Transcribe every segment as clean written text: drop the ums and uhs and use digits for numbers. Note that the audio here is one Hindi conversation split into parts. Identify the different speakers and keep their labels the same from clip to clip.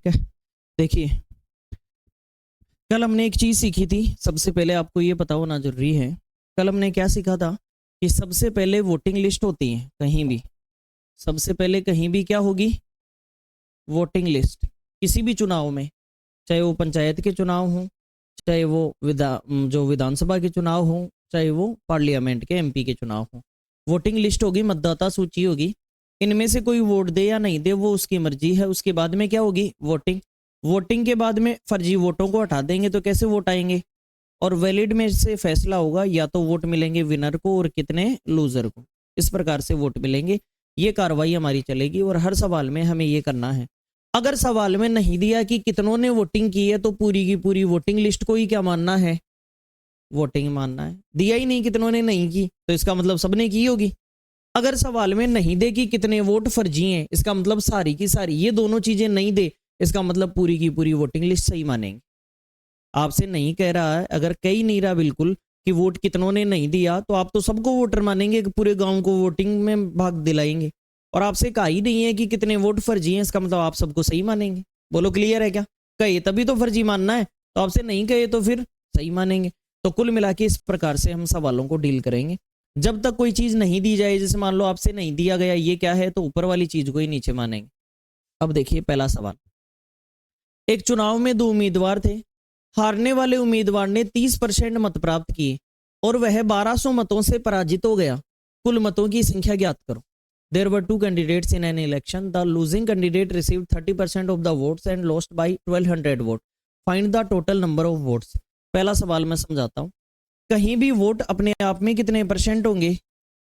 Speaker 1: ठीक है, देखिए कल हमने एक चीज सीखी थी। सबसे पहले आपको ये पता होना जरूरी है, कल हमने क्या सीखा था कि सबसे पहले वोटिंग लिस्ट होती है कहीं भी। सबसे पहले कहीं भी क्या होगी? Voting list. किसी भी चुनाव में, चाहे वो पंचायत के चुनाव हो, चाहे वो जो विधानसभा के चुनाव हो, चाहे वो पार्लियामेंट के एमपी के चुनाव हो, वोटिंग लिस्ट होगी, मतदाता सूची होगी। इनमें से कोई वोट दे या नहीं दे वो उसकी मर्जी है। उसके बाद में क्या होगी? वोटिंग। वोटिंग के बाद में फर्जी वोटों को हटा देंगे तो कैसे वोट आएंगे? और वैलिड में से फैसला होगा, या तो वोट मिलेंगे विनर को और कितने लूजर को। इस प्रकार से वोट मिलेंगे। ये कार्रवाई हमारी चलेगी और हर सवाल में हमें ये करना है। अगर सवाल में नहीं दिया कि कितनों ने वोटिंग की है तो पूरी की पूरी वोटिंग लिस्ट को ही क्या मानना है? वोटिंग मानना है। दिया ही नहीं कितनों ने नहीं की तो इसका मतलब सबने की होगी। अगर सवाल में नहीं दे कि कितने वोट फर्जी हैं, इसका मतलब सारी की सारी, ये दोनों चीजें नहीं दे, इसका मतलब पूरी की पूरी वोटिंग लिस्ट सही मानेंगे। आपसे नहीं कह रहा है, अगर कह ही नहीं रहा बिल्कुल कि वोट कितनों ने नहीं दिया, तो आप तो सबको वोटर मानेंगे कि पूरे गांव को वोटिंग में भाग दिलाएंगे। और आपसे कहा ही नहीं है कि कितने वोट फर्जी हैं, इसका मतलब आप सबको सही मानेंगे। बोलो क्लियर है क्या? कहे तभी तो फर्जी मानना है, तो आपसे नहीं कहे तो फिर सही मानेंगे। तो कुल मिला के इस प्रकार से हम सवालों को डील करेंगे। जब तक कोई चीज नहीं दी जाए, जैसे मान लो आपसे नहीं दिया गया ये क्या है, तो ऊपर वाली चीज को ही नीचे मानेंगे। अब देखिए पहला सवाल। एक चुनाव में दो उम्मीदवार थे। हारने वाले उम्मीदवार ने 30% मत प्राप्त किए और वह 1200 मतों से पराजित हो गया। कुल मतों की संख्या ज्ञात करो। There were two candidates in an election. The losing candidate received 30% of the votes and lost by 1200 votes. Find the total number of votes. पहला सवाल मैं समझाता हूँ। कहीं भी वोट अपने आप में कितने परसेंट होंगे?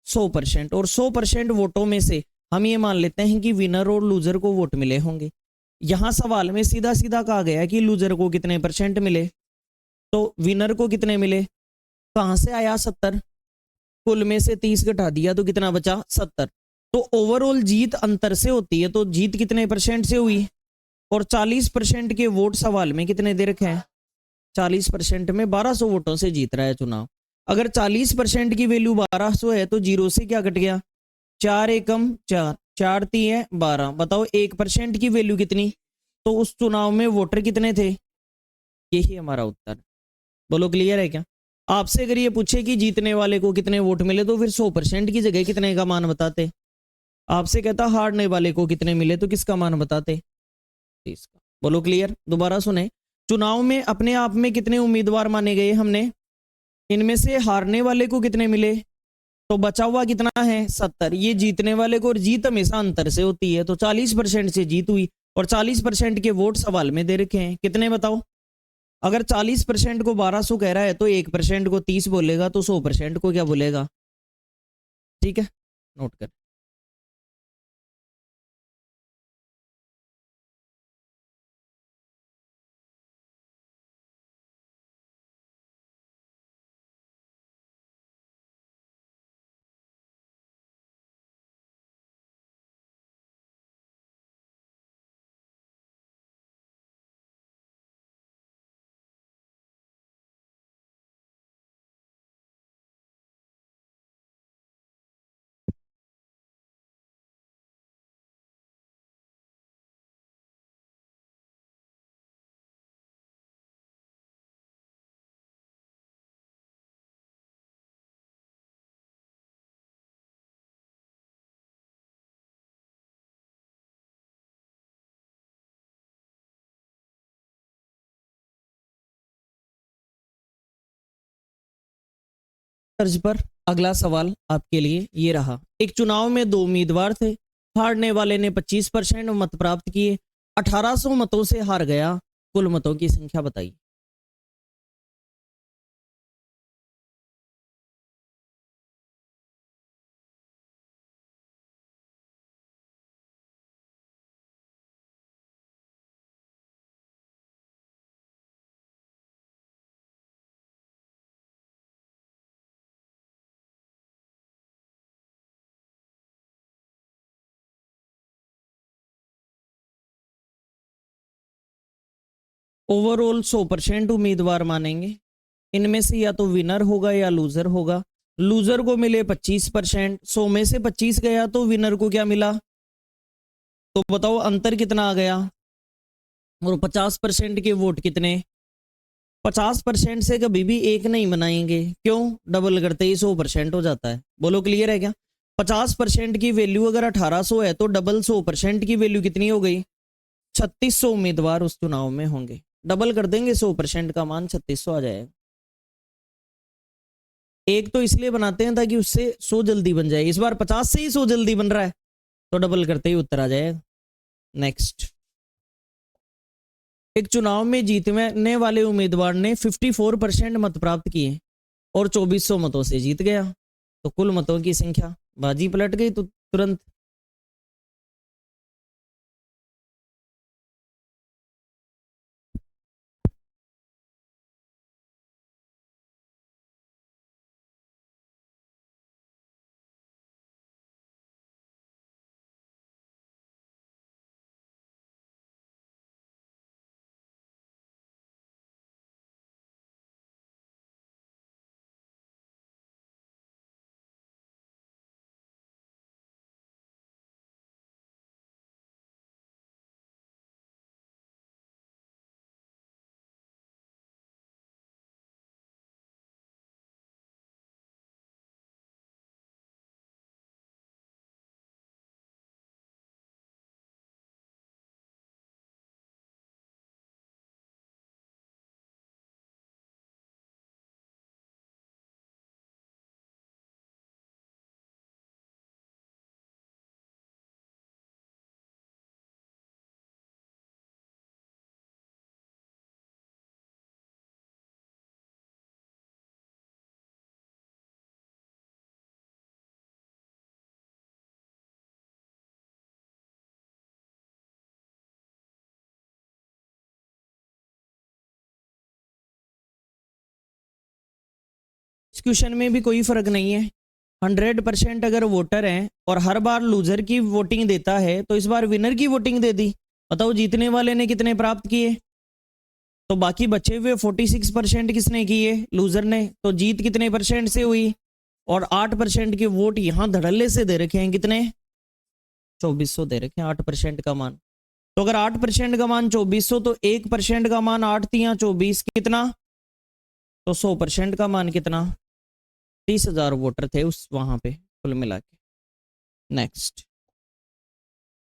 Speaker 1: 100%। और 100% वोटों में से हम ये मान लेते हैं कि विनर और लूजर को वोट मिले होंगे। यहां सवाल में सीधा सीधा कहा गया कि लूजर को कितने परसेंट मिले, तो विनर को कितने मिले? कहां से आया? 70। कुल में से 30 घटा दिया तो कितना बचा? 70। तो ओवरऑल जीत अंतर से होती है, तो जीत कितने परसेंट से हुई? और 40% के वोट सवाल में कितने दे रखे हैं? 40% में 1200 वोटों से जीत रहा है चुनाव। अगर 40% की वैल्यू 1200 है तो जीरो से क्या कट गया? 4 एकम 4, 4 3 12। बताओ 1% की वैल्यू कितनी? तो उस चुनाव में वोटर कितने थे? यही हमारा उत्तर। बोलो क्लियर है क्या? आपसे अगर ये पूछे कि जीतने वाले को कितने वोट मिले, तो फिर 100% की जगह कितने का मान बताते? आपसे कहता हारने वाले को कितने मिले तो किसका मान बताते? 30 का। बोलो क्लियर? दोबारा सुने। चुनाव में अपने आप में कितने उम्मीदवार माने गए हमने? इनमें से हारने वाले को कितने मिले? तो बचा हुआ कितना है? 70। ये जीतने वाले को, और जीत हमेशा अंतर से होती है, तो 40% से जीत हुई। और 40% के वोट सवाल में दे रखे हैं, कितने बताओ? अगर 40% को 1200 कह रहा है तो 1% को 30 बोलेगा, तो 100% को क्या बोलेगा? ठीक है, नोट कर। तर्ज पर अगला सवाल आपके लिए ये रहा। एक चुनाव में दो उम्मीदवार थे। हारने वाले ने 25% मत प्राप्त किए, 1800 मतों से हार गया। कुल मतों की संख्या बताइए। ओवरऑल 100% उम्मीदवार मानेंगे। इनमें से या तो विनर होगा या लूजर होगा। लूजर को मिले 25%, 100 में से 25 गया तो विनर को क्या मिला? तो बताओ अंतर कितना आ गया? और 50% के वोट कितने? 50% से कभी भी एक नहीं बनाएंगे, क्यों? डबल करते ही 100% हो जाता है। बोलो क्लियर है क्या? 50% की वैल्यू अगर 1800 है तो डबल 100% की वैल्यू कितनी हो गई? 3600 उम्मीदवार उस चुनाव में होंगे। डबल कर देंगे 100% का मान 3600 आ जाएगा। एक तो इसलिए बनाते हैं ताकि उससे 100 जल्दी बन जाए। इस बार 50 से ही 100 जल्दी बन रहा है तो डबल करते ही उत्तर आ जाएगा। नेक्स्ट, एक चुनाव में जीतने वाले उम्मीदवार ने 54% मत प्राप्त किए और 2400 मतों से जीत गया, तो कुल मतों की संख्या? बाजी पलट गई तो तुरंत। इस क्वेश्चन में भी कोई फर्क नहीं है। 100% अगर वोटर है और हर बार लूजर की वोटिंग देता है तो इस बार विनर की वोटिंग दे दी। बताओ जीतने वाले ने कितने प्राप्त किए? तो बाकी बचे हुए 46% किसने किए? लूजर ने। तो जीत कितने परसेंट से हुई? और 8% के वोट यहां धड़ल्ले से दे रखे हैं, कितने? 2400 दे रखे हैं 8% का मान। तो अगर 8% का मान 2400 तो 1% का मान 8 तिया 24, कितना? तो 100% का मान कितना? 30,000 वोटर थे उस वहां पे कुल मिला के। नेक्स्ट,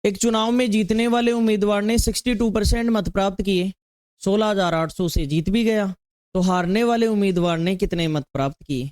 Speaker 1: एक चुनाव में जीतने वाले उम्मीदवार ने 62% मत प्राप्त किए, 16,800 से जीत भी गया, तो हारने वाले उम्मीदवार ने कितने मत प्राप्त किए?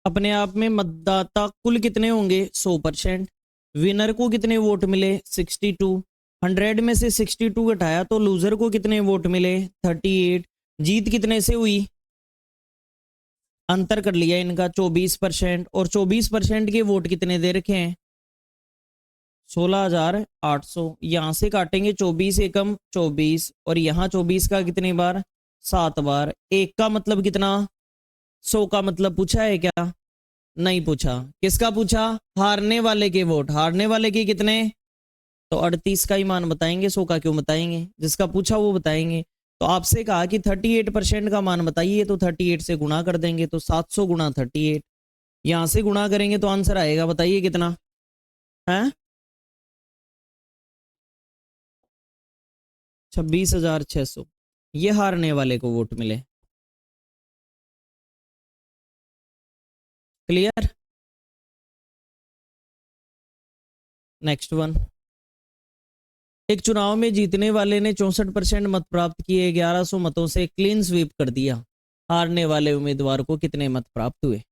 Speaker 1: अपने आप में मतदाता कुल कितने होंगे? 100%। विनर को कितने वोट मिले? 62। 100 में से 62 घटाया तो लूजर को कितने वोट मिले? 38। जीत कितने से हुई? अंतर कर लिया इनका 24%, और 24% के वोट कितने दे रखे हैं? 16,800। यहां से काटेंगे 24 एकम 24, और यहां 24 का कितनी बार? 7 बार। एक का मतलब कितना? 100 का मतलब पूछा है क्या? नहीं पूछा। किसका पूछा? हारने वाले के वोट। हारने वाले के कितने? तो 38 का ही मान बताएंगे, 100 का क्यों बताएंगे? जिसका पूछा वो बताएंगे। तो आपसे कहा कि 38% का मान बताइए, तो 38 से गुणा कर देंगे, तो 700 गुणा 38। यहां से गुणा करेंगे तो आंसर आएगा, बताइए कितना है? 26,600। ये हारने वाले को वोट मिले। क्लियर? नेक्स्ट वन, एक चुनाव में जीतने वाले ने 64% मत प्राप्त किए, 1100 मतों से क्लीन स्वीप कर दिया। हारने वाले उम्मीदवार को कितने मत प्राप्त हुए?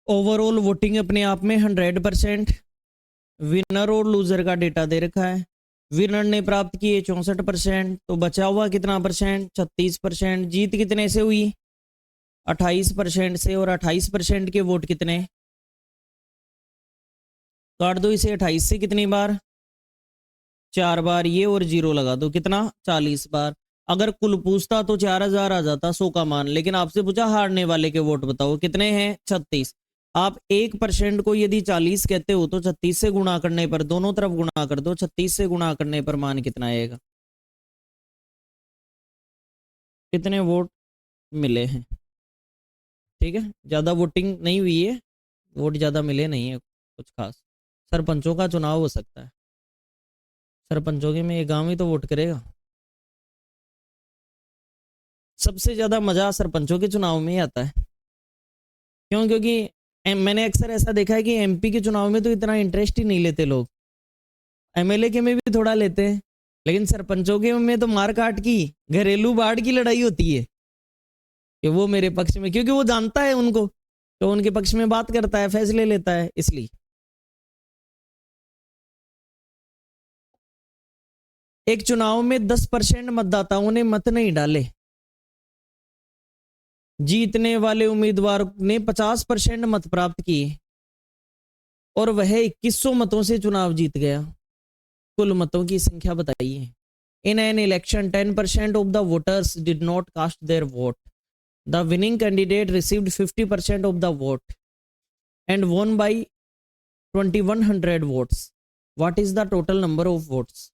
Speaker 1: ओवरऑल वोटिंग अपने आप में 100%। विनर और लूजर का डेटा दे रखा है। विनर ने प्राप्त किए 64%, तो बचा हुआ कितना परसेंट? 36%। जीत कितने से हुई? 28% से। और 28% के वोट कितने? काट दो इसे 28 से कितनी बार? 4 बार ये, और जीरो लगा दो, कितना? 40 बार। अगर कुल पूछता तो 4000 आ जाता 100 का मान, लेकिन आपसे पूछा हारने वाले के वोट बताओ कितने हैं? 36। आप 1% को यदि 40 कहते हो तो 36 से गुणा करने पर, दोनों तरफ गुणा कर दो, 36 से गुणा करने पर मान कितना आएगा? कितने वोट मिले हैं? ठीक है, ज्यादा वोटिंग नहीं हुई है, वोट ज्यादा मिले नहीं है कुछ खास। सरपंचों का चुनाव हो सकता है, सरपंचों के में एक गांव ही तो वोट करेगा। सबसे ज्यादा मजा सरपंचों के चुनाव में ही आता है। क्यों? क्योंकि मैंने अक्सर ऐसा देखा है कि एमपी के चुनाव में तो इतना इंटरेस्ट ही नहीं लेते लोग, एमएलए के में भी थोड़ा लेते हैं, लेकिन सरपंचों के में तो मार काट की, घरेलू बाढ़ की लड़ाई होती है कि वो मेरे पक्ष में, क्योंकि वो जानता है उनको, तो उनके पक्ष में बात करता है, फैसले लेता है, इसलिए। एक चुनाव में 10% मतदाताओं ने मत नहीं डाले, जीतने वाले उम्मीदवार ने 50% मत प्राप्त किए, और वह 2100 मतों से चुनाव जीत गया। कुल मतों की संख्या बताइए। In an election 10% of the voters did not cast their vote. The winning candidate received 50% of the vote and won by 2100 votes. What is the total number of votes?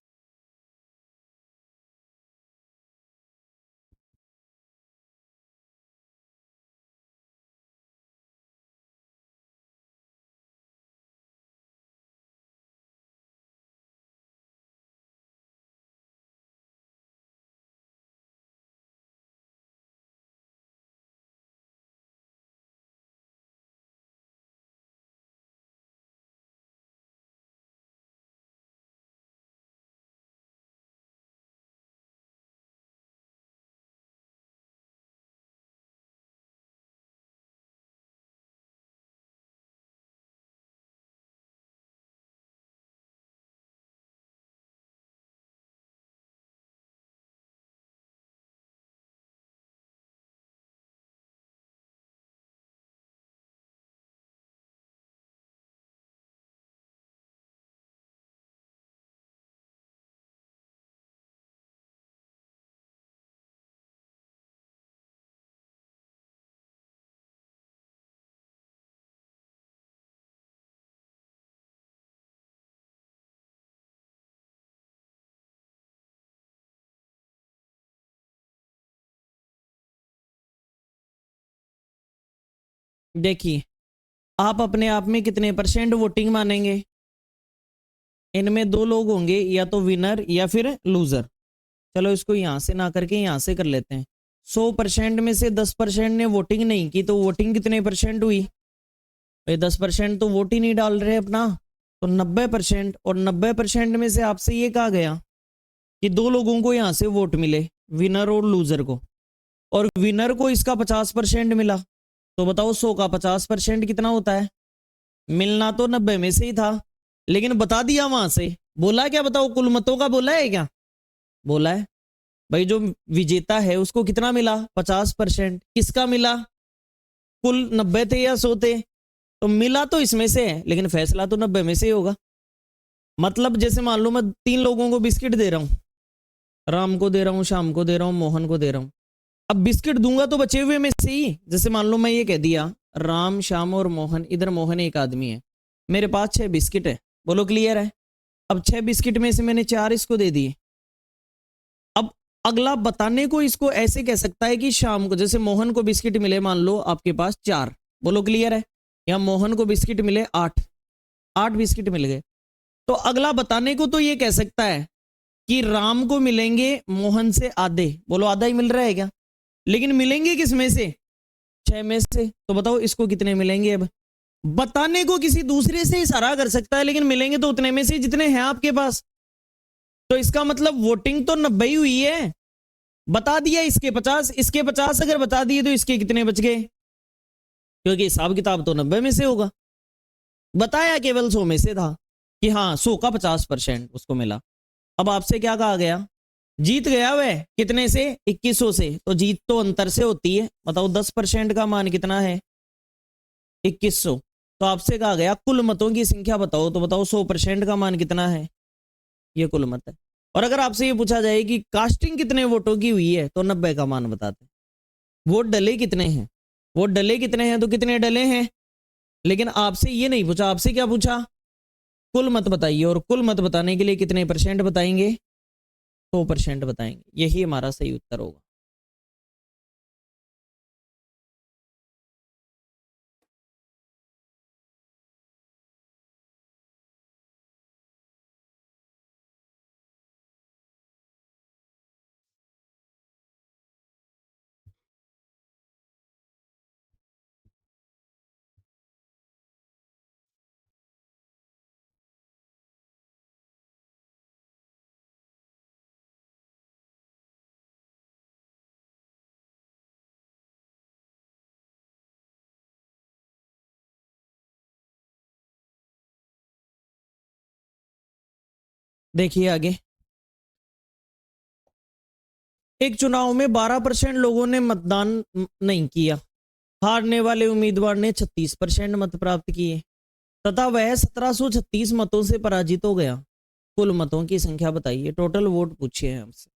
Speaker 1: देखिए, आप अपने आप में कितने परसेंट वोटिंग मानेंगे? इनमें दो लोग होंगे, या तो विनर या फिर लूजर। चलो इसको यहां से ना करके यहां से कर लेते हैं। 100% में से 10% ने वोटिंग नहीं की, तो वोटिंग कितने परसेंट हुई? भाई 10% तो वोट ही नहीं डाल रहे अपना, तो 90%। और 90% में से आपसे ये कहा गया कि दो लोगों को यहां से वोट मिले, विनर और लूजर को, और विनर को इसका 50% मिला। तो बताओ 100 का 50% कितना होता है? मिलना तो 90 में से ही था, लेकिन बता दिया वहां से। बोला क्या? बताओ, कुल मतों का बोला है क्या? बोला है। भाई जो विजेता है उसको कितना मिला? 50%। किसका मिला? कुल 90 थे या 100 थे? तो मिला तो इसमें से है, लेकिन फैसला तो 90 में से ही होगा। मतलब जैसे मान लो मैं 3 लोगों को बिस्किट दे रहा हूं, राम को दे रहा हूं, श्याम को दे रहा हूं, मोहन को दे रहा हूं। अब बिस्किट दूंगा तो बचे हुए में से ही, जैसे मान लो मैं ये कह दिया राम, श्याम और मोहन, इधर मोहन एक आदमी है, मेरे पास 6 बिस्किट है। बोलो क्लियर है? अब 6 बिस्किट में से मैंने 4 इसको दे दिए। अब अगला बताने को इसको ऐसे कह सकता है कि शाम को, जैसे मोहन को बिस्किट मिले मान लो आपके पास 4, बोलो क्लियर है, या मोहन को बिस्किट मिले 8, 8 बिस्किट मिल गए। तो अगला बताने को तो ये कह सकता है कि राम को मिलेंगे मोहन से आधे, बोलो आधा ही मिल रहा है क्या? लेकिन मिलेंगे किस में से? 6 में से। तो बताओ इसको कितने मिलेंगे? अब बताने को किसी दूसरे से इशारा कर सकता है, लेकिन मिलेंगे तो उतने में से जितने हैं आपके पास। तो इसका मतलब वोटिंग तो 90 ही हुई है। बता दिया इसके 50, इसके 50 अगर बता दिए तो इसके कितने बच गए? क्योंकि हिसाब किताब तो 90 में से होगा। बताया केवल 100 में से था कि हाँ 100 का 50% उसको मिला। अब आपसे क्या कहा गया, जीत गया वह कितने से, 2100 से। तो जीत तो अंतर से होती है। बताओ 10% का मान कितना है, 2100। तो आपसे कहा गया कुल मतों की संख्या बताओ, तो बताओ 100% का मान कितना है, ये कुल मत है। और अगर आपसे ये पूछा जाए कि कास्टिंग कितने वोटों की हुई है, तो 90 का मान बताते। वोट डले कितने हैं, वोट डले कितने हैं, तो कितने डले हैं। लेकिन आपसे ये नहीं पूछा, आपसे क्या पूछा, कुल मत बताइए। और कुल मत बताने के लिए कितने परसेंट बताएंगे, 100% बताएंगे। यही हमारा सही उत्तर होगा। देखिए आगे, एक चुनाव में 12% लोगों ने मतदान नहीं किया। हारने वाले उम्मीदवार ने 36% मत प्राप्त किए तथा वह 1736 मतों से पराजित हो गया। कुल मतों की संख्या बताइए। टोटल वोट पूछे हैं हमसे।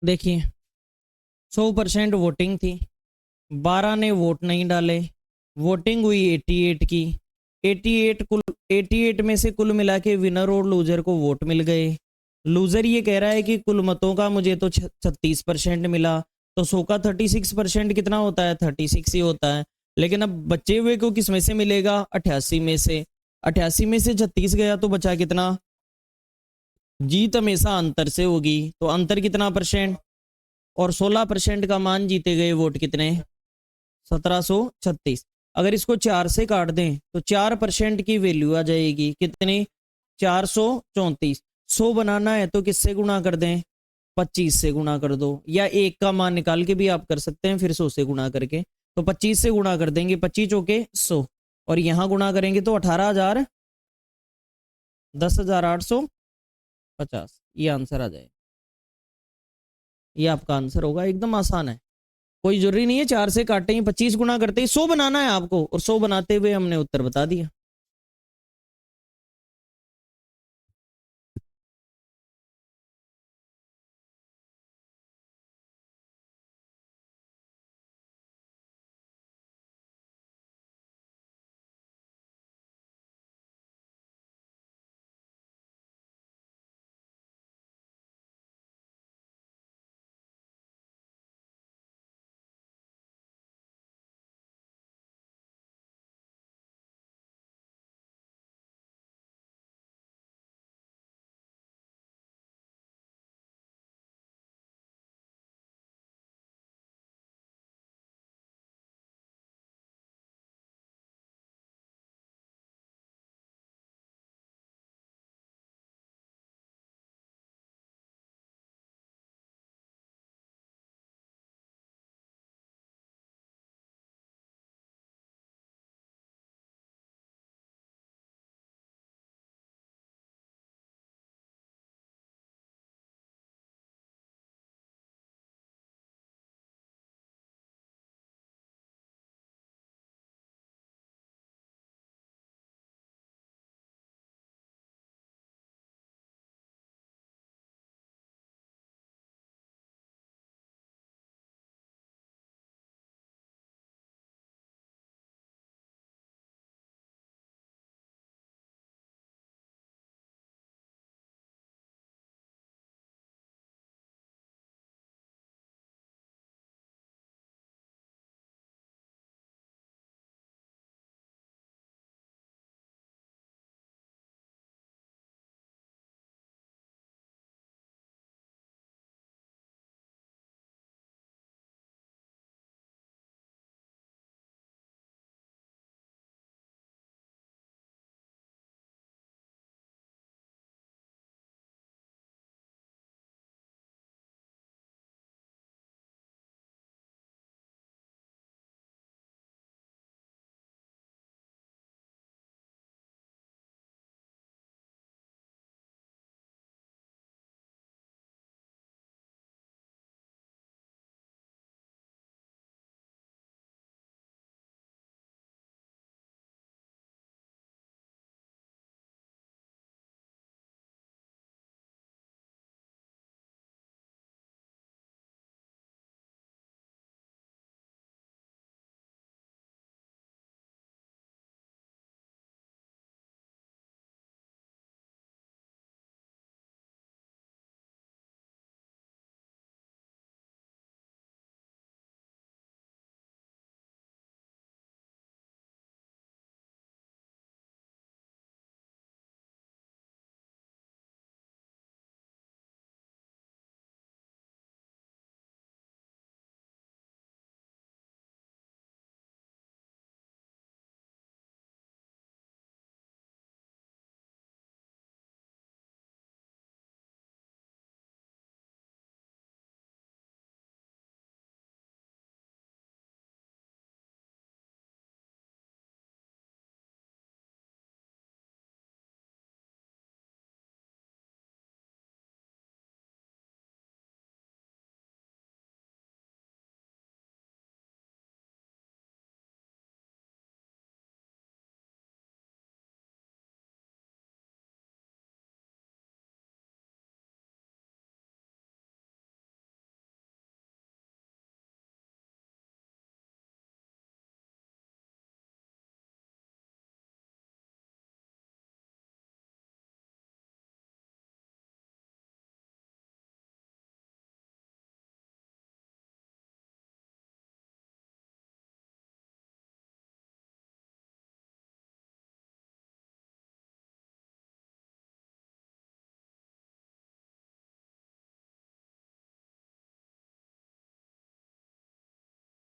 Speaker 1: देखिए 100% वोटिंग थी, 12 ने वोट नहीं डाले, वोटिंग हुई 88 की। 88 कुल, 88 में से कुल मिला के विनर और लूजर को वोट मिल गए। लूजर ये कह रहा है कि कुल मतों का मुझे तो 36% मिला, तो 100 का 36% कितना होता है, 36 ही होता है। लेकिन अब बचे हुए को किस में से मिलेगा, 88 में से। 88 में से 36 गया तो बचा कितना, जीत हमेशा अंतर से होगी, तो अंतर कितना परसेंट, और 16% का मान जीते गए वोट कितने, 1736। अगर इसको 4 से काट दें तो 4% की वैल्यू आ जाएगी, कितनी, 434। 100 बनाना है तो किससे गुणा कर दें, 25 से गुणा कर दो, या एक का मान निकाल के भी आप कर सकते हैं फिर 100 से गुणा करके। तो 25 से गुणा कर देंगे, 25 चौके 100, और यहां गुणा करेंगे तो 18,000, 10,850, ये आंसर आ जाए। ये आपका आंसर होगा, एकदम आसान है। कोई जरूरी नहीं है 4 से काटे ही, 25 गुना करते ही 100 बनाना है आपको, और 100 बनाते हुए हमने उत्तर बता दिया।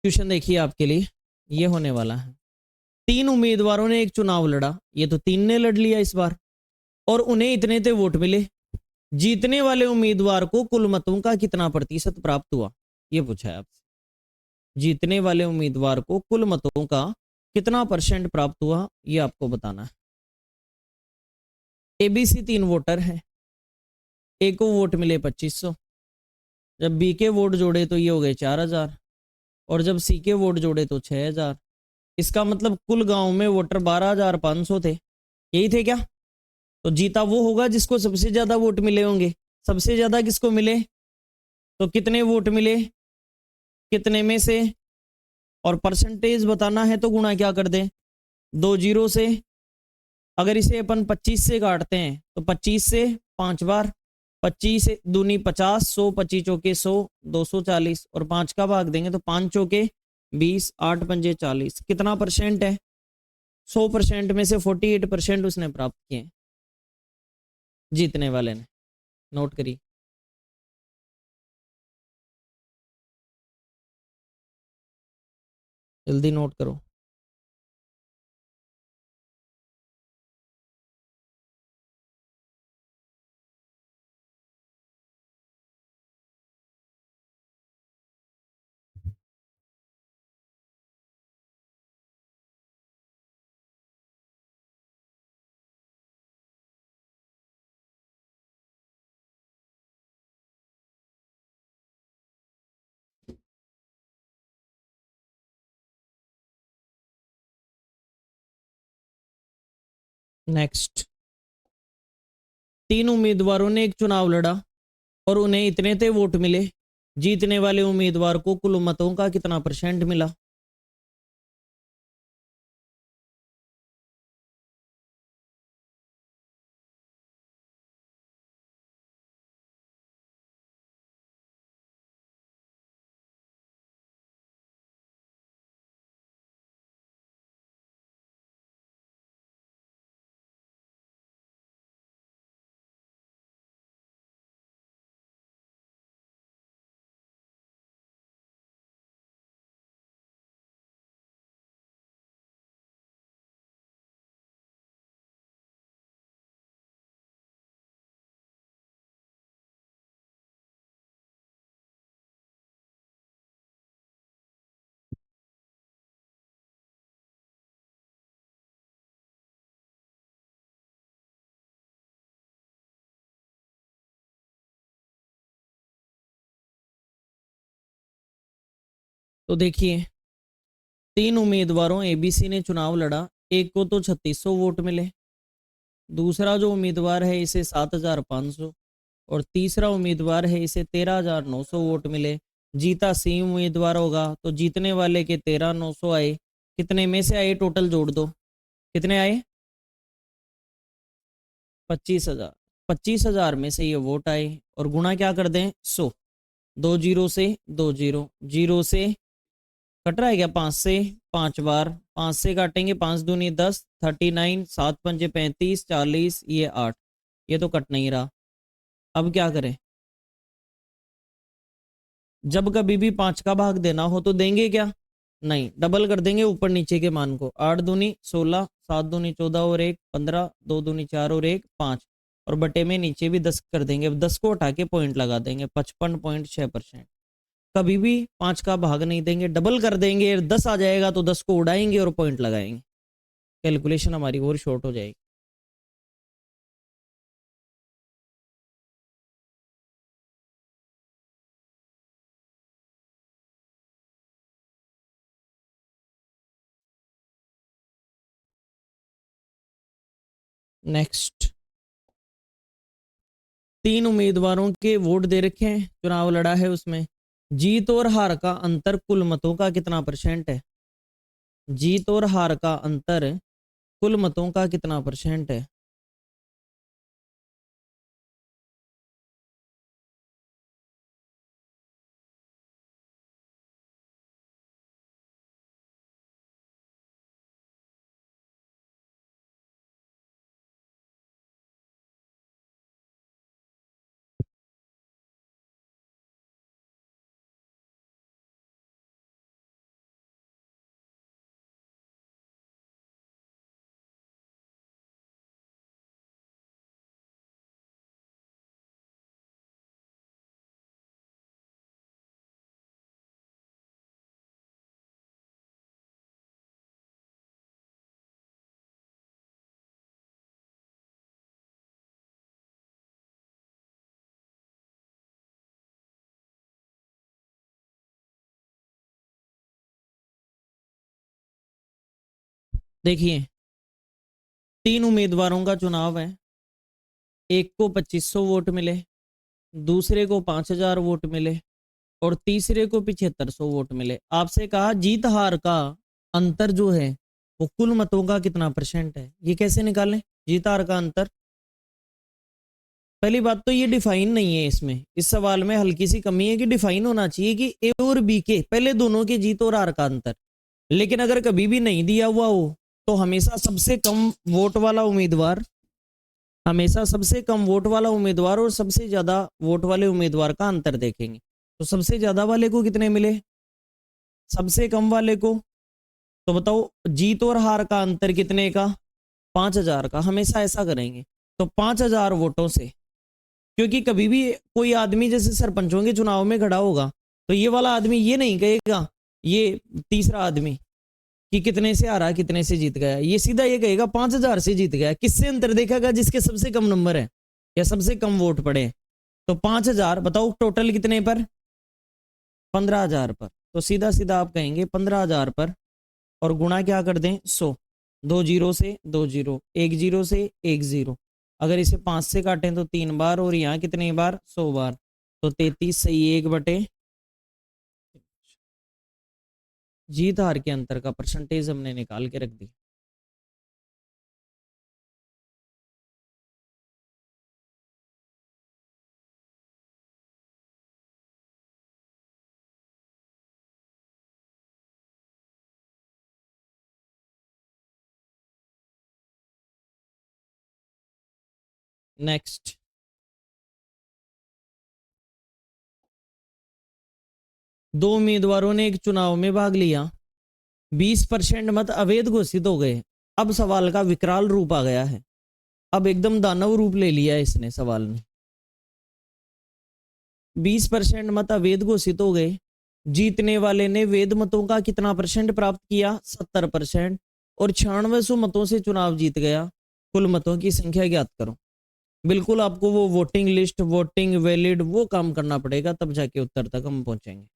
Speaker 1: क्वेश्चन देखिए आपके लिए ये होने वाला है। 3 उम्मीदवारों ने एक चुनाव लड़ा, ये तो 3 ने लड़ लिया इस बार, और उन्हें इतने ते वोट मिले। जीतने वाले उम्मीदवार को कुल मतों का कितना प्रतिशत प्राप्त हुआ, ये पूछा है आपसे। जीतने वाले उम्मीदवार को कुल मतों का कितना परसेंट प्राप्त हुआ, ये आपको बताना है। एबीसी 3 वोटर हैं, ए को वोट मिले 2500, जब बी के वोट जोड़े तो ये हो गए 4000, और जब सी के वोट जोड़े तो 6000। इसका मतलब कुल गांव में वोटर 12500 थे, यही थे क्या? तो जीता वो होगा जिसको सबसे ज्यादा वोट मिले होंगे। सबसे ज्यादा किसको मिले? तो कितने वोट मिले, कितने में से, और परसेंटेज बताना है तो गुणा क्या कर दें, 2 जीरो से। अगर इसे अपन 25 से काटते हैं तो 25 से 5 बार, 25 दूनी 50, 100, 25 चौके 100, 240, और 5 का भाग देंगे तो 5 चौके 20, 8 पंजे 40। कितना परसेंट है? 100% में से 48% उसने प्राप्त किए, जीतने वाले ने। नोट करिए। जल्दी नोट करो। नेक्स्ट, 3 उम्मीदवारों ने एक चुनाव लड़ा और उन्हें इतने थे वोट मिले। जीतने वाले उम्मीदवार को कुल मतों का कितना परसेंट मिला? तो देखिए, 3 उम्मीदवारों एबीसी ने चुनाव लड़ा, एक को तो 3600 वोट मिले, दूसरा जो उम्मीदवार है इसे 7500, और तीसरा उम्मीदवार है इसे 13900 वोट मिले। जीता सी उम्मीदवार होगा, तो जीतने वाले के 13900 आए। कितने में से आए, टोटल जोड़ दो, कितने आए? 25,000। 25,000 में से ये वोट आए, और गुणा क्या कर दें, 100। 2 जीरो से 2 जीरो, जीरो से कट रहा है क्या, 5 से 5 बार, 5 से काटेंगे 5 दूनी 10, 39, 7 पंजे 35, 40, ये 8, ये तो कट नहीं रहा। अब क्या करें? जब कभी भी 5 का भाग देना हो तो देंगे क्या? नहीं, डबल कर देंगे ऊपर नीचे के मान को। 8 दूनी 16, 7 दूनी 14 और 1 15, 2 दूनी 4 और 1 5, और बटे में नीचे भी 10 कर देंगे। अब 10 को उठा के पॉइंट लगा देंगे, 55.6%। कभी भी 5 का भाग नहीं देंगे, डबल कर देंगे, 10 आ जाएगा तो 10 को उड़ाएंगे और पॉइंट लगाएंगे। कैलकुलेशन हमारी और शॉर्ट हो जाएगी। नेक्स्ट, 3 उम्मीदवारों के वोट दे रखे हैं, चुनाव लड़ा है, उसमें जीत और हार का अंतर कुल मतों का कितना परसेंट है? जीत और हार का अंतर कुल मतों का कितना परसेंट है? देखिए 3 उम्मीदवारों का चुनाव है, एक को 2500 वोट मिले, दूसरे को 5000 वोट मिले और तीसरे को 7500 वोट मिले। आपसे कहा जीत हार का अंतर जो है वो कुल मतों का कितना परसेंट है, ये कैसे निकालें जीत हार का अंतर। पहली बात तो ये डिफाइन नहीं है इसमें, इस सवाल में हल्की सी कमी है कि डिफाइन होना चाहिए कि ए और बी के पहले दोनों के जीत और हार का अंतर। लेकिन अगर कभी भी नहीं दिया हुआ हो तो हमेशा सबसे कम वोट वाला उम्मीदवार, हमेशा सबसे कम वोट वाला उम्मीदवार और सबसे ज्यादा वोट वाले उम्मीदवार का अंतर देखेंगे। तो सबसे ज्यादा वाले को कितने मिले, सबसे कम वाले को, तो बताओ जीत और हार का अंतर कितने का, 5000 का। हमेशा ऐसा करेंगे। तो 5000 वोटों से, क्योंकि कभी भी कोई आदमी जैसे सरपंचों के चुनाव में खड़ा होगा तो ये वाला आदमी ये नहीं कहेगा, ये तीसरा आदमी, कि कितने से हारा कितने से जीत गया, ये सीधा ये कहेगा 5000 से जीत गया। किससे अंतर देखेगा, जिसके सबसे कम नंबर है या सबसे कम वोट पड़े। तो 5000 बताओ टोटल कितने पर, 15000 पर। तो सीधा सीधा आप कहेंगे 15000 पर और गुणा क्या कर दें 100, 2 जीरो से 2 जीरो, 1 जीरो से 1 जीरो। अगर इसे 5 से काटें तो 3 बार और यहाँ कितनी बार 100 बार, तो 33 सही 1 बटे जीत हार के अंतर का परसेंटेज हमने निकाल के रख दी। नेक्स्ट, दो उम्मीदवारों ने एक चुनाव में भाग लिया, 20% मत अवैध घोषित हो गए। अब सवाल का विकराल रूप आ गया है, अब एकदम दानव रूप ले लिया है इसने सवाल में। 20% मत अवैध घोषित हो गए, जीतने वाले ने वैध मतों का कितना परसेंट प्राप्त किया, 70%, और 9600 मतों से चुनाव जीत गया। कुल मतों की संख्या ज्ञात करो। बिल्कुल आपको वो वोटिंग लिस्ट, वोटिंग वैलिड, वो काम करना पड़ेगा, तब जाके उत्तर तक हम पहुंचेंगे।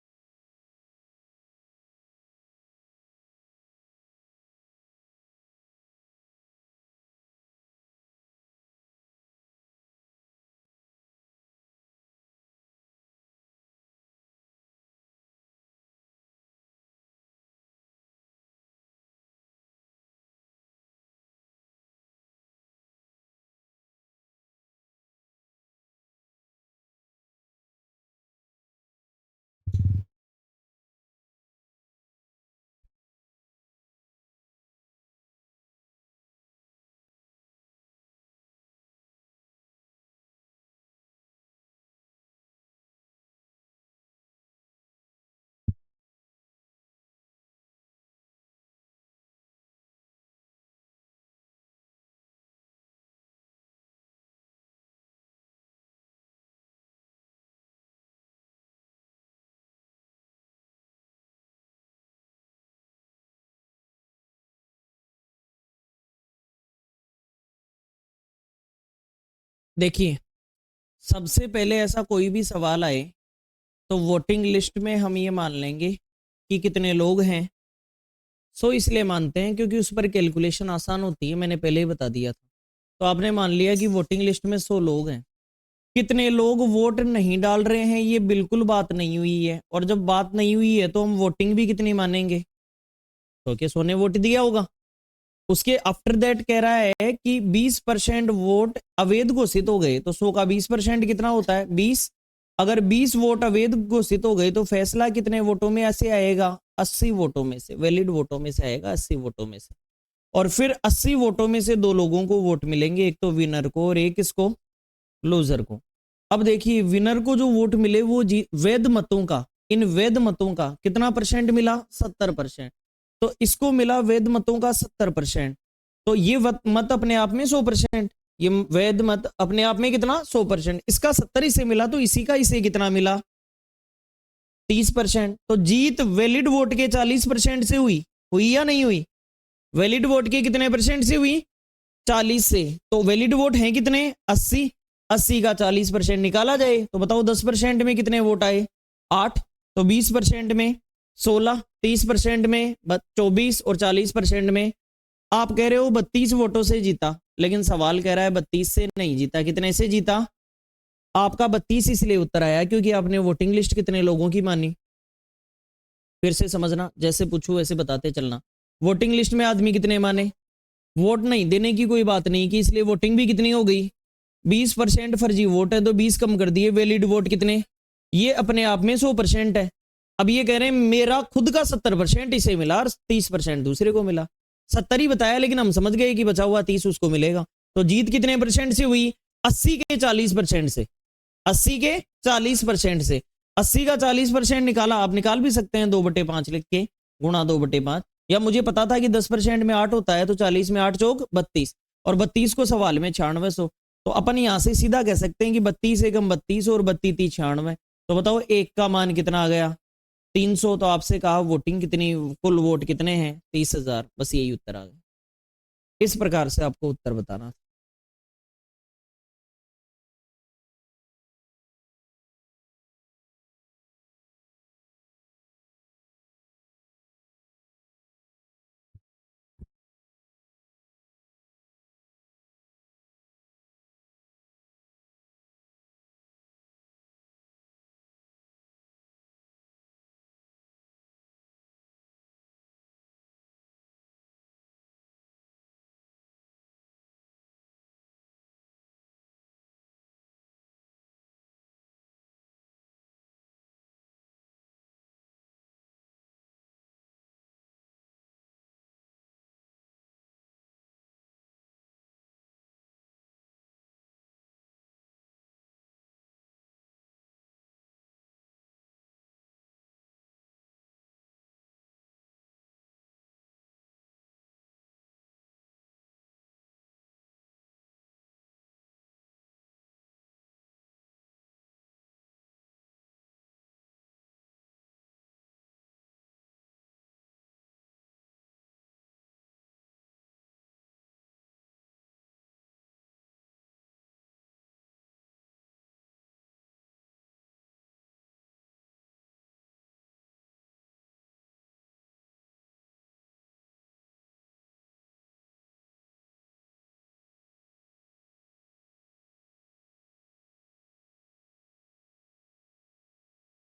Speaker 1: देखिए सबसे पहले ऐसा कोई भी सवाल आए तो वोटिंग लिस्ट में हम ये मान लेंगे कि कितने लोग हैं। सो इसलिए मानते हैं क्योंकि उस पर कैलकुलेशन आसान होती है, मैंने पहले ही बता दिया था। तो आपने मान लिया कि वोटिंग लिस्ट में 100 लोग हैं। कितने लोग वोट नहीं डाल रहे हैं ये बिल्कुल बात नहीं हुई है, और जब बात नहीं हुई है तो हम वोटिंग भी कितनी मानेंगे, तो क्या 100 ने वोट दिया होगा। उसके आफ्टर दैट कह रहा है कि 20% वोट अवैध घोषित हो गए, तो 100 का 20% कितना होता है 20। अगर 20 वोट अवैध घोषित हो गए तो फैसला कितने वोटों में ऐसे आएगा, 80 वोटों में से, वैलिड वोटों में से आएगा 80 वोटों में से। और फिर 80 वोटों में से 2 लोगों को वोट मिलेंगे, एक तो विनर को और एक इसको लूजर को। अब देखिए विनर को जो वोट मिले वो वैध मतों का, इन वैध मतों का कितना परसेंट मिला, 70%। तो इसको मिला वैध मतों का 70%। तो ये मत अपने आप में 100%, ये वैध मत अपने आप में कितना 100%, इसका 70 इसे मिला तो इसी का इसे कितना मिला 30%। तो जीत वैलिड वोट के 40% से हुई या नहीं हुई, वैलिड वोट के कितने परसेंट से हुई 40 से। तो वैलिड वोट हैं कितने 80, 80 का 40% निकाला जाए तो बताओ 10% में कितने वोट आए 8, तो 20% में 16, 30% में 24 और 40% में आप कह रहे हो 32 वोटों से जीता, लेकिन सवाल कह रहा है 32 से नहीं जीता, कितने से जीता? आपका 32 इसलिए उत्तर आया क्योंकि आपने वोटिंग लिस्ट कितने लोगों की मानी। फिर से समझना, जैसे पूछूं वैसे बताते चलना। वोटिंग लिस्ट में आदमी कितने माने? वोट नहीं देने की कोई बात नहीं कि, इसलिए वोटिंग भी कितनी हो गई? 20% फर्जी वोट है तो 20 कम कर दिए, वैलिड वोट कितने? ये अपने आप में 100% है। अब ये कह रहे हैं मेरा खुद का 70% इसे मिला और 30% दूसरे को मिला। 70 ही बताया, लेकिन हम समझ गए कि बचा हुआ 30 उसको मिलेगा। तो जीत कितने परसेंट से हुई? 80 के 40% से। 80 के 40% से 80 का 40% निकाला, आप निकाल भी सकते हैं 2/5 लिख के, गुणा 2/5। या मुझे पता था कि 10% में 8 होता है, तो 40 में 8 चौक 32, और 32 को सवाल में 9600। तो अपन यहां से सीधा कह सकते हैं कि 32 एकम 32 और 32 96। तो बताओ एक का मान कितना आ गया? 300। तो आपसे कहा वोटिंग कितनी, कुल वोट कितने हैं? 30,000। बस यही उत्तर आ गया। इस प्रकार से आपको उत्तर बताना।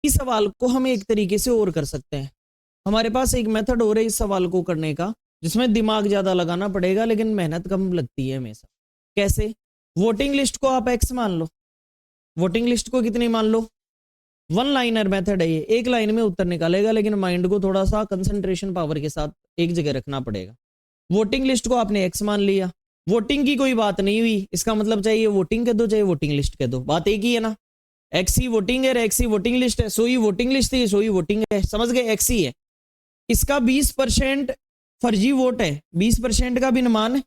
Speaker 1: इस सवाल को हम एक तरीके से और कर सकते हैं। हमारे पास एक मेथड और है इस सवाल को करने का, जिसमें दिमाग ज्यादा लगाना पड़ेगा लेकिन मेहनत कम लगती है हमेशा। कैसे? वोटिंग लिस्ट को आप एक्स मान लो। वोटिंग लिस्ट को कितनी मान लो? वन लाइनर मेथड है ये, एक लाइन में उत्तर निकालेगा, लेकिन माइंड को थोड़ा सा कंसंट्रेशन पावर के साथ एक जगह रखना पड़ेगा। वोटिंग लिस्ट को आपने एक्स मान लिया, वोटिंग की कोई बात नहीं हुई, इसका मतलब चाहे वोटिंग कह दो चाहे वोटिंग लिस्ट कह दो, बात एक ही है ना। एक्स ही वोटिंग है, एक्स ही वोटिंग लिस्ट है, सो ही वोटिंग लिस्ट है, सो ही वोटिंग है। समझ गए? एक्स ही है। इसका 20% फर्जी वोट है, 20% का भी अनुमान है,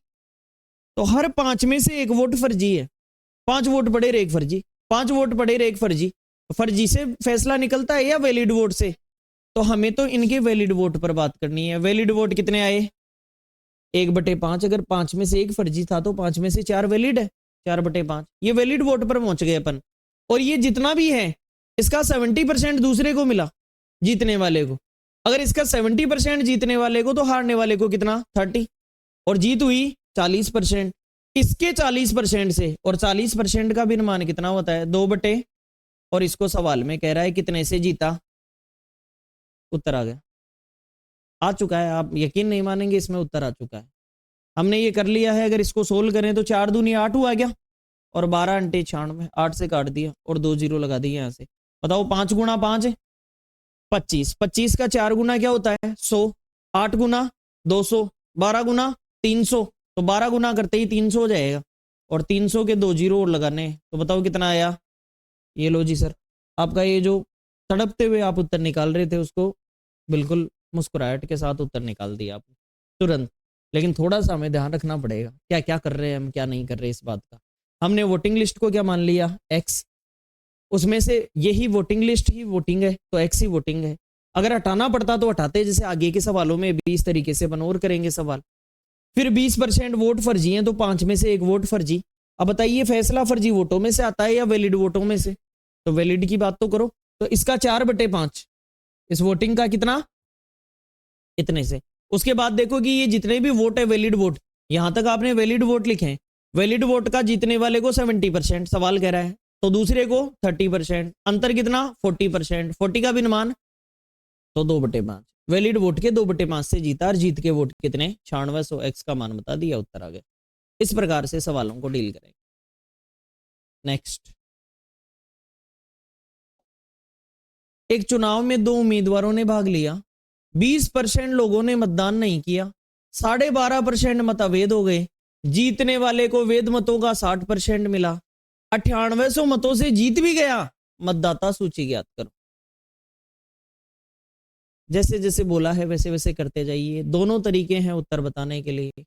Speaker 1: तो हर 5 में से एक वोट फर्जी है। 5 वोट पड़े रे एक फर्जी, 5 वोट पड़े रे एक फर्जी। फर्जी से फैसला निकलता है या वैलिड वोट से? तो हमें तो इनके वैलिड वोट पर बात करनी है। वैलिड वोट कितने आए? 1/5। अगर 5 में से एक फर्जी था तो 5 में से 4 वैलिड है, 4/5। ये वैलिड वोट पर पहुंच गए अपन। और ये जितना भी है इसका 70% दूसरे को मिला, जीतने वाले को। अगर इसका 70% जीतने वाले को, तो हारने वाले को कितना? 30। और जीत हुई 40%। इसके 40% से, और 40% का भी अनुमान कितना होता है? 2/। और इसको सवाल में कह रहा है कितने से जीता? उत्तर आ गया, आ चुका है। आप यकीन नहीं मानेंगे, इसमें उत्तर आ चुका है। हमने ये कर लिया है। अगर इसको सोल्व करें तो 4 दूनी 8 हुआ गया, और 12 अंटे 96, 8 से काट दिया और 2 जीरो लगा दिए यहां से। बताओ 5 गुना 5 25, 25 का 4 गुना क्या होता है? 100, 8 गुना 200, 12 गुना 300। तो 12 गुना करते ही 300 हो जाएगा, और 300 के 2 जीरो और लगाने। तो बताओ कितना आया? ये लो जी सर, आपका ये जो तड़पते हुए आप उत्तर निकाल रहे थे, उसको बिल्कुल मुस्कुराहट के साथ उत्तर निकाल दिया आपने तुरंत। लेकिन थोड़ा सा हमें ध्यान रखना पड़ेगा क्या क्या कर रहे हैं हम, क्या नहीं कर रहे इस बात का। हमने वोटिंग लिस्ट को क्या मान लिया? एक्स। उसमें से यही वोटिंग लिस्ट ही वोटिंग है, तो एक्स ही वोटिंग है। अगर हटाना पड़ता तो हटाते, जैसे आगे के सवालों में 20 तरीके से अपन और करेंगे सवाल। फिर 20% वोट फर्जी हैं, तो 5 में से एक वोट फर्जी। अब बताइए फैसला फर्जी वोटों में से आता है या वैलिड वोटों में से? तो वैलिड की बात तो करो। तो इसका 4/5, इस वोटिंग का कितना? इतने से। उसके बाद देखो कि ये जितने भी वोट है वैलिड वोट, यहां तक आपने वैलिड वोट लिखे हैं, वैलिड वोट का जीतने वाले को 70% सवाल कह रहा है, तो दूसरे को 30%, अंतर कितना 40%, 40 का भिन्नमान तो 2/5, वैलिड वोट के 2/5 से जीता, और जीत के वोट कितने 9600, एक्स का मान बता दिया, उत्तर आ गया। इस प्रकार से सवालों को डील करेंगे। नेक्स्ट, एक चुनाव में 2 उम्मीदवारों ने भाग लिया, 20% लोगों ने मतदान नहीं किया, 12.5% मत अवैध हो गए, जीतने वाले को वैध मतों का 60% मिला, 9800 मतों से जीत भी गया, मतदाता सूची ज्ञात करो। जैसे जैसे बोला है वैसे वैसे करते जाइए, दोनों तरीके हैं उत्तर बताने के लिए।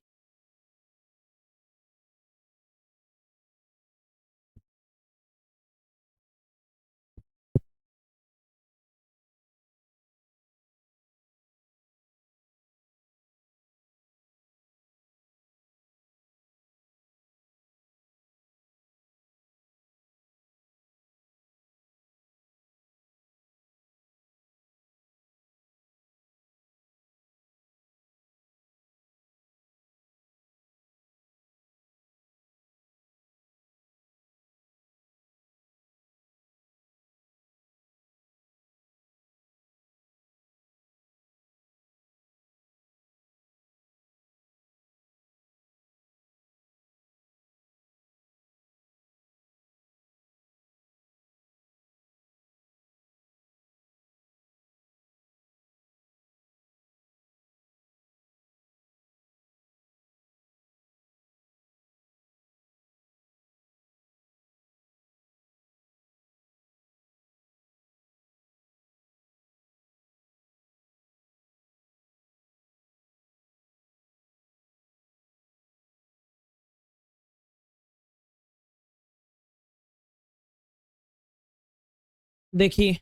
Speaker 1: देखिए,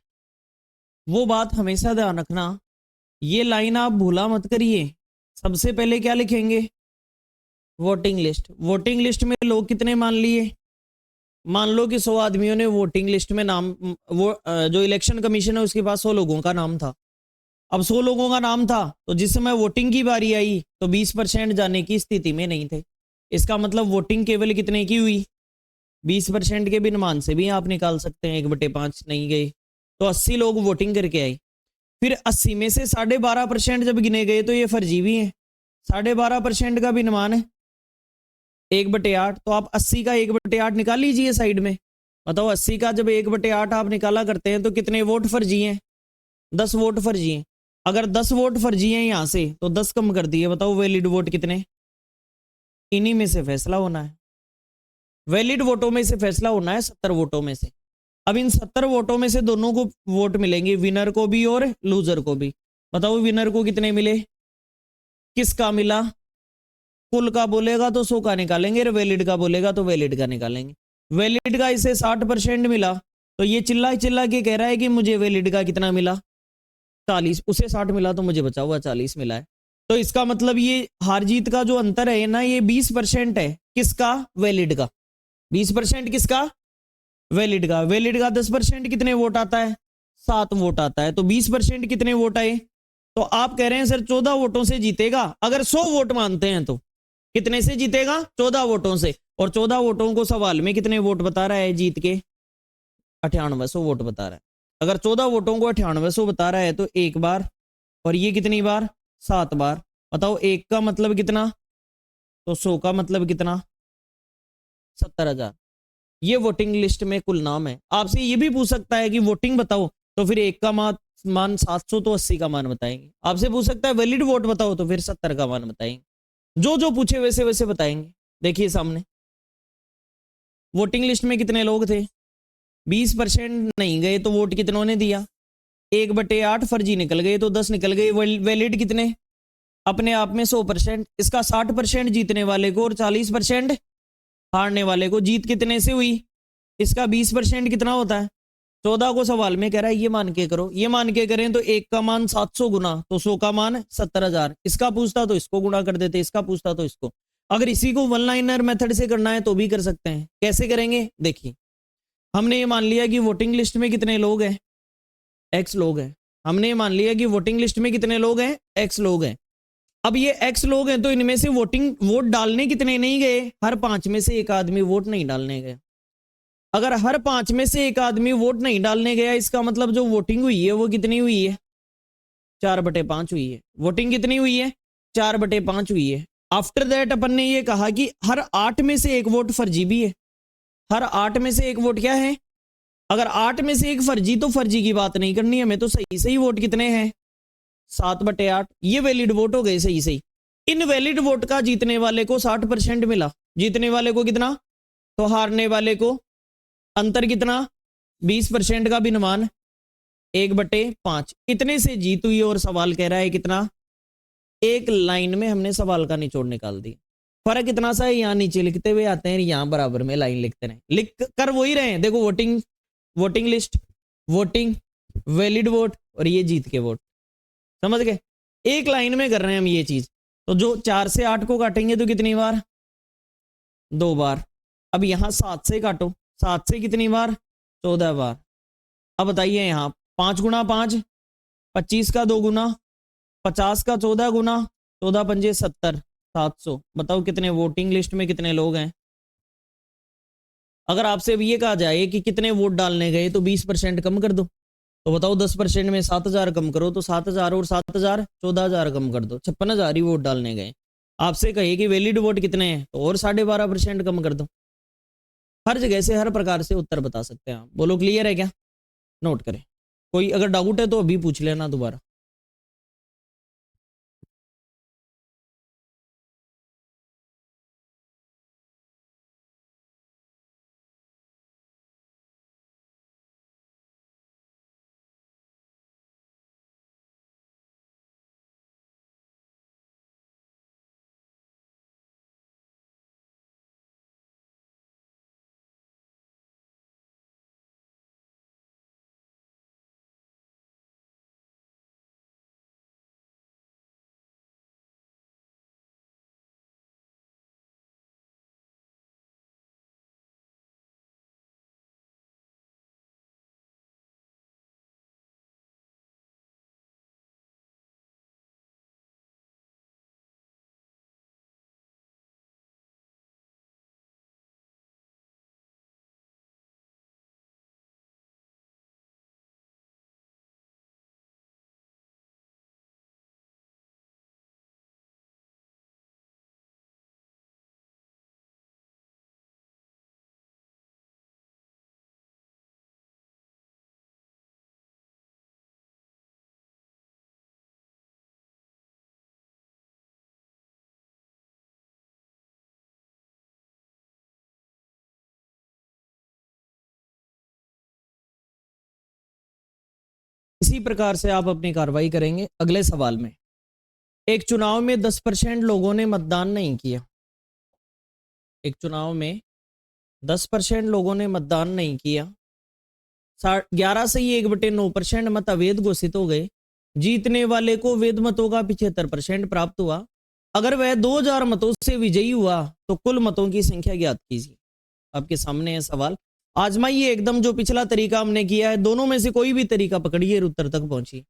Speaker 1: वो बात हमेशा ध्यान रखना, ये लाइन आप भूला मत करिए। सबसे पहले क्या लिखेंगे, वोटिंग लिस्ट। वोटिंग लिस्ट में लोग कितने मान लिए, मान लो कि 100 आदमियों ने वोटिंग लिस्ट में नाम, वो जो इलेक्शन कमीशन है उसके पास 100 लोगों का नाम था। अब 100 लोगों का नाम था, तो जिस समय वोटिंग की बारी आई तो 20% जाने की स्थिति में नहीं थे। इसका मतलब वोटिंग केवल कितने की हुई, 20% के भिन्नमान से भी आप निकाल सकते हैं, 1/5 नहीं गए तो 80 लोग वोटिंग करके आए। फिर 80 में से 12.5% जब गिने गए तो ये फर्जी भी है। 12.5% का भिन्नमान है 1/8, तो आप 80 का 1/8 निकाल लीजिए साइड में। बताओ 80 का जब 1/8 आप निकाला करते हैं तो कितने वोट फर्जी हैं, 10 वोट फर्जी हैं। अगर 10 वोट फर्जी हैं यहां से तो 10 कम कर दिए, बताओ वैलिड वोट कितने, इन्हीं में से फैसला होना है। वैलिड वोटों में से फैसला होना है 70 वोटों में से। अब इन 70 वोटों में से दोनों को वोट मिलेंगे, विनर को भी और लूजर को भी। बताओ विनर को कितने मिले, किसका मिला, कुल का बोलेगा तो 100 का निकालेंगे, और वैलिड का बोलेगा तो वैलिड का निकालेंगे। वैलिड का इसे 60% मिला, तो ये चिल्ला चिल्ला के कह रहा है कि मुझे वैलिड का कितना मिला 40, उसे 60 मिला तो मुझे बचा हुआ 40 मिला है। तो इसका मतलब ये हार जीत का जो अंतर है ना, ये 20% है, किसका, वैलिड का। 20% किसका, वैलिड का। वैलिड का 10% कितने वोट आता है, 7 वोट आता है। तो 20% कितने वोट आए, तो आप कह रहे हैं सर 14 वोटों से जीतेगा। अगर 100 वोट मानते हैं तो कितने से जीतेगा, 14 वोटों से। और 14 वोटों को सवाल में कितने वोट बता रहा है जीत के, 9800 वोट बता रहा है। अगर 14 वोटों को 9800 बता रहा है तो एक बार, और ये कितनी बार, 7 बार। बताओ एक का मतलब कितना, तो 100 का मतलब कितना, 70,000। ये वोटिंग लिस्ट में कुल नाम है। आपसे ये भी पूछ सकता है कि वोटिंग बताओ, तो फिर एक का मान 700 तो 80 का मान बताएंगे। आपसे पूछ सकता है वैलिड वोट बताओ, तो फिर 70 का मान बताएंगे। जो जो पूछे वैसे वैसे बताएंगे। देखिए सामने वोटिंग लिस्ट में कितने लोग थे, 20% नहीं गए तो वोट कितनों ने दिया, 1/8 फर्जी निकल गए तो 10 निकल गए। वैलिड कितने, अपने आप में 100%। इसका 60% जीतने वाले को और 40% हारने वाले को। जीत कितने से हुई, इसका 20% कितना होता है, 14 को सवाल में कह रहा है ये मान के करो। ये मान के करें तो एक का मान 700 गुना तो 100 का मान 70,000। इसका पूछता तो इसको गुणा कर देते, इसका पूछता तो इसको। अगर इसी को वन लाइनर मेथड से करना है तो भी कर सकते हैं। कैसे करेंगे, देखिए हमने ये मान लिया कि वोटिंग लिस्ट में कितने लोग हैं, एक्स लोग हैं। हमने ये मान लिया कि वोटिंग लिस्ट में कितने लोग हैं, एक्स लोग हैं। अब ये एक्स लोग हैं तो इनमें से वोट डालने कितने नहीं गए? हर 5 में से एक आदमी वोट नहीं डालने गया। अगर हर 5 में से एक आदमी वोट नहीं डालने गया, इसका मतलब जो वोटिंग हुई है वो कितनी हुई है? 4/5 हुई है। वोटिंग कितनी हुई है? 4/5 हुई है। आफ्टर दैट अपन ने ये कहा कि हर 8 में से एक वोट फर्जी भी है। हर 8 में से एक वोट क्या है? अगर 8 में से एक फर्जी, तो फर्जी की बात नहीं करनी हमें, तो सही सही वोट कितने हैं? 7/8। ये वैलिड वोट हो गए सही सही। इनवैलिड वोट का जीतने वाले को 60% मिला। जीतने वाले को कितना? तो हारने वाले को अंतर कितना? 20% का भिन्नमान 1/5। इतने से जीत हुई और सवाल कह रहा है कितना? एक लाइन में हमने सवाल का निचोड़ निकाल दिया। फर्क इतना सा है, यहाँ नीचे लिखते हुए आते हैं, यहाँ बराबर में लाइन लिखते रहे, लिख कर वही रहे हैं। देखो voting, voting list, voting, valid vote और ये जीत के वोट। समझ गए? एक लाइन में कर रहे हैं हम ये चीज। तो जो 4 से 8 को काटेंगे तो कितनी बार? 2 बार। अब यहां 7 से काटो, 7 से कितनी बार? 14 बार। अब बताइए यहाँ 5 गुना 5, 25 का 2 गुना, 50 का 14 गुना, 14×5 70, 700। बताओ कितने वोटिंग लिस्ट में कितने लोग हैं? अगर आपसे अब ये कहा जाए कि कितने वोट डालने गए तो 20% कम कर दो, तो बताओ 10% में 7,000 कम करो, तो 7,000 और 7,000 14,000 कम कर दो, 56,000 ही वोट डालने गए। आपसे कहिए कि वैलिड वोट कितने हैं, तो और 12.5% कम कर दो। हर जगह से हर प्रकार से उत्तर बता सकते हैं आप। बोलो क्लियर है क्या? नोट करें। कोई अगर डाउट है तो अभी पूछ लेना दोबारा। इसी प्रकार से आप अपनी कार्रवाई करेंगे। अगले सवाल में, एक चुनाव में 10% लोगों ने मतदान नहीं किया। एक चुनाव में 10% लोगों ने मतदान नहीं किया। 11 से ही 1/9% मत अवैध घोषित हो गए। जीतने वाले को वैध मतों का 75% प्राप्त हुआ। अगर वह 2,000 मतों से विजयी हुआ तो कुल मतों की संख्या ज्ञात कीजिए। आपके सामने है सवाल। आजमाइए एकदम, जो पिछला तरीका हमने किया है दोनों में से कोई भी तरीका पकड़िए और उत्तर तक पहुंचिए।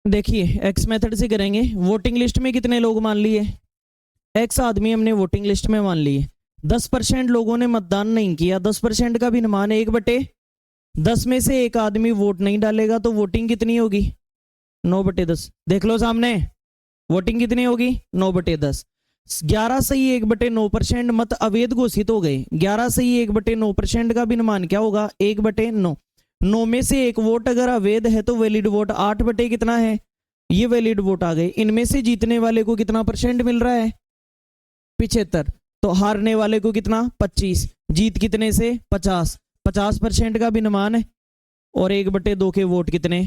Speaker 1: देखिए एक्स मेथड से करेंगे। वोटिंग लिस्ट में कितने लोग मान लिए, एक्स आदमी हमने वोटिंग लिस्ट में मान लिए। 10% लोगों ने मतदान नहीं किया, 10% का भी अनुमान 1/10 में से एक आदमी वोट नहीं डालेगा तो वोटिंग कितनी होगी, 9/10। देख लो सामने, वोटिंग कितनी होगी, 9/10। 11 सही 1/9% मत अवैध घोषित हो गए। 11 सही 1/9% का भी अनुमान क्या होगा, 1/9। 9 में से एक वोट अगर अवैध है तो वैलिड वोट 8 बटे कितना है, ये वैलिड वोट आ गए। इनमें से जीतने वाले को कितना परसेंट मिल रहा है, 75। तो हारने वाले को कितना, 25। जीत कितने से, 50। 50% का भी अनुमान है। और 1/2 के वोट कितने,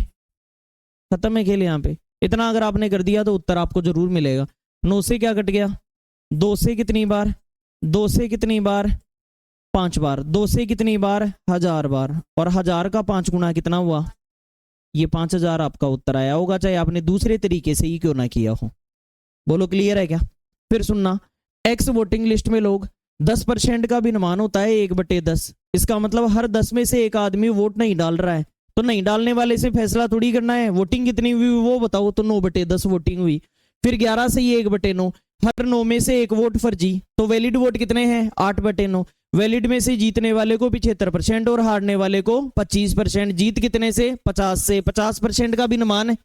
Speaker 1: खत्म है खेल यहाँ पे। इतना अगर आपने कर दिया तो उत्तर आपको जरूर मिलेगा। 9 से क्या कट गया, 2 से कितनी बार, 2 से कितनी बार, 5 बार। 2 से कितनी बार, 1000 बार। और 1000 का 5 गुना कितना हुआ, ये 5000 आपका उत्तर आया होगा, चाहे आपने दूसरे तरीके से ही क्यों ना किया हो। बोलो क्लियर है क्या। फिर सुनना, एक्स वोटिंग लिस्ट में लोग 10% का भी अनुमान होता है 1/10। इसका मतलब हर 10 में से एक आदमी वोट नहीं डाल रहा है, तो नहीं डालने वाले से फैसला थोड़ी करना है। वोटिंग कितनी हुई वो बताओ, तो 9/10 वोटिंग हुई। फिर 11 से ये 1/9, हर 9 में से एक वोट फर्जी, तो वैलिड वोट कितने हैं, 8/9। वैलिड में से जीतने वाले को 75% और हारने वाले को 25%। जीत कितने से, 50 से। 50% का भी अनुमान है।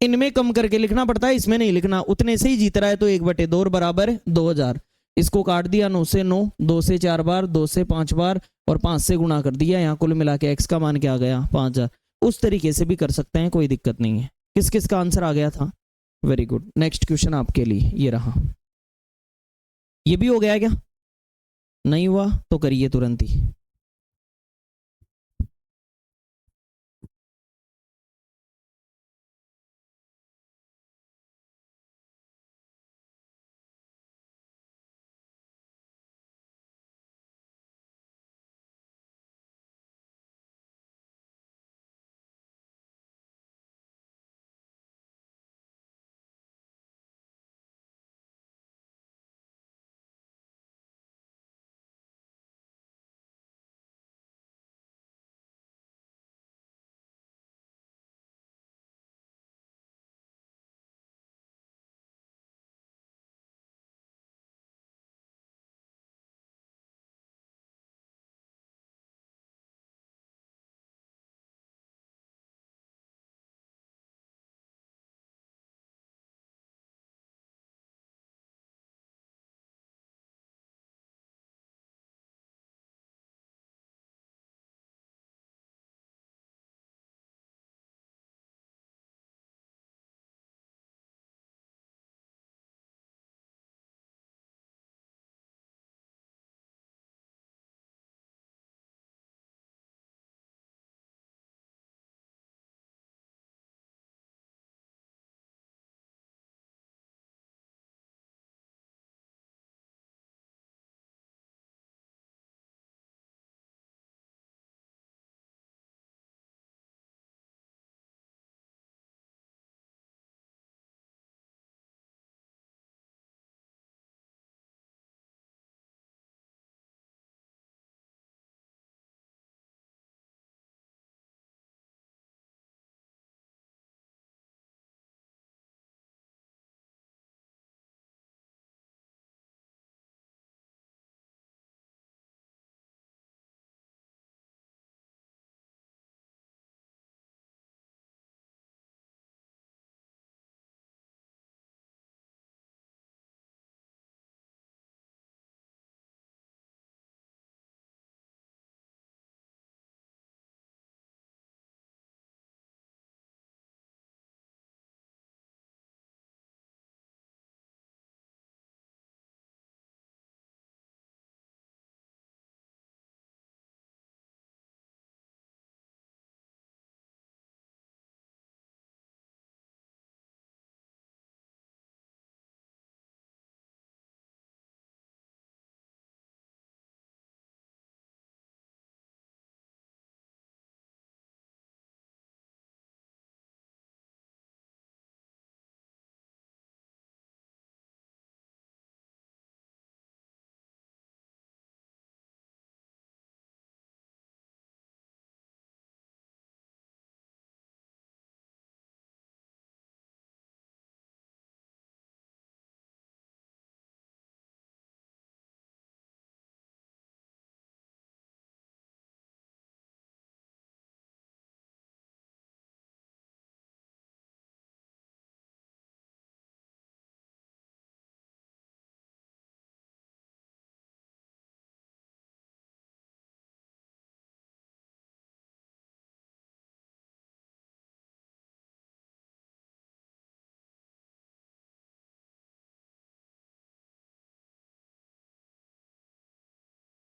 Speaker 1: इनमें कम करके लिखना पड़ता है, इसमें नहीं लिखना। उतने से ही जीत रहा है तो 1/2 और बराबर 2000। इसको काट दिया, 9 से 9, 2 से 4 बार, 2 से 5 बार और 5 से गुणा कर दिया। यहाँ कुल मिला के एक्स का मान क्या आ गया, 5000। उस तरीके से भी कर सकते हैं, कोई दिक्कत नहीं है। किस किस का आंसर आ गया था, वेरी गुड। नेक्स्ट क्वेश्चन आपके लिए ये रहा। ये भी हो गया क्या, नहीं हुआ तो करिए तुरंत ही।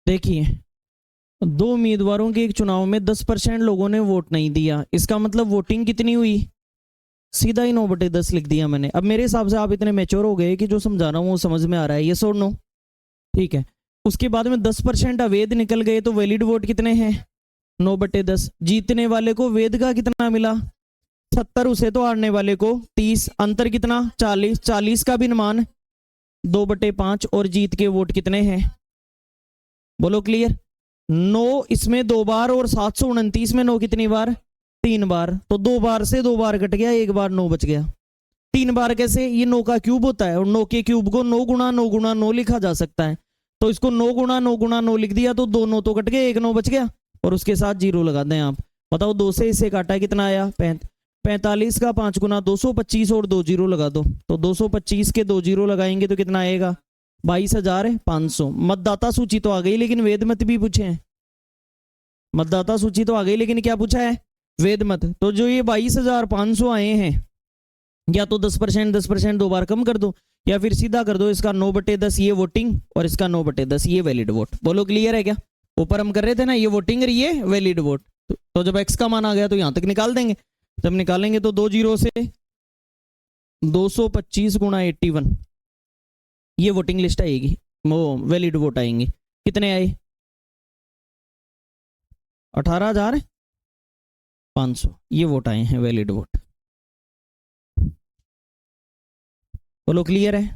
Speaker 1: देखिए, 2 उम्मीदवारों के एक चुनाव में 10% लोगों ने वोट नहीं दिया, इसका मतलब वोटिंग कितनी हुई? सीधा ही 9/10 लिख दिया मैंने। अब मेरे हिसाब से आप इतने मैच्योर हो गए कि जो समझा रहा हूँ वो समझ में आ रहा है, ये सो नो, ठीक है। उसके बाद में 10% अवैध निकल गए, तो वैलिड वोट कितने हैं? 9/10। जीतने वाले को वैध का कितना मिला? 70, उसे तो हारने वाले को 30, अंतर कितना? 40, 40 का भी अनुमान 2/5, और जीत के वोट कितने हैं? बोलो क्लियर। 9 इसमें 2 बार, और 729 में 9 कितनी बार? 3 बार। तो 2 बार से 2 बार कट गया, 1 बार 9 बच गया। 3 बार कैसे? ये 9 का क्यूब होता है, और 9 के क्यूब को 9 गुणा 9 गुणा 9 लिखा जा सकता है। तो इसको 9 गुणा 9 गुणा 9 लिख दिया, तो 2 9 तो कट गए, 1 9 बच गया, और उसके साथ 0 लगा दें आप। बताओ 2 से इसे काटा कितना आया? 45 का 5 गुना 225, और 2 0 लगा दो, तो 225 के 2 0 लगाएंगे तो कितना आएगा? 22,500। मतदाता सूची तो आ गई, लेकिन वेद मत भी पूछे हैं। मतदाता सूची तो आ गई, लेकिन क्या पूछा है? वेद मत। तो जो ये 22,500 आए हैं, या तो 10% 10% 2 बार कम कर दो, या फिर सीधा कर दो इसका 9/10 ये वोटिंग, और इसका 9/10 ये वैलिड वोट। बोलो क्लियर है क्या? ऊपर हम कर रहे थे ना, ये वोटिंग और ये वैलिड वोट। तो जब एक्स का मान आ गया तो यहां तक निकाल देंगे। जब निकालेंगे तो 2 0 से 225 गुणा 81, ये वोटिंग लिस्ट आएगी, वो वैलिड वोट आएंगे। कितने आए? 18,500 ये वोट आए हैं, वैलिड वोट। बोलो क्लियर है?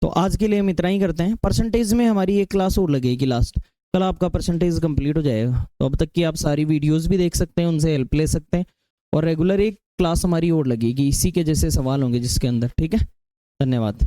Speaker 1: तो आज के लिए हम इतना ही करते हैं। परसेंटेज में हमारी एक क्लास और लगेगी लास्ट, कल आपका परसेंटेज कंप्लीट हो जाएगा। तो अब तक की आप सारी वीडियोस भी देख सकते हैं, उनसे हेल्प ले सकते हैं, और रेगुलर एक क्लास हमारी और लगेगी, इसी के जैसे सवाल होंगे जिसके अंदर, ठीक है। धन्यवाद।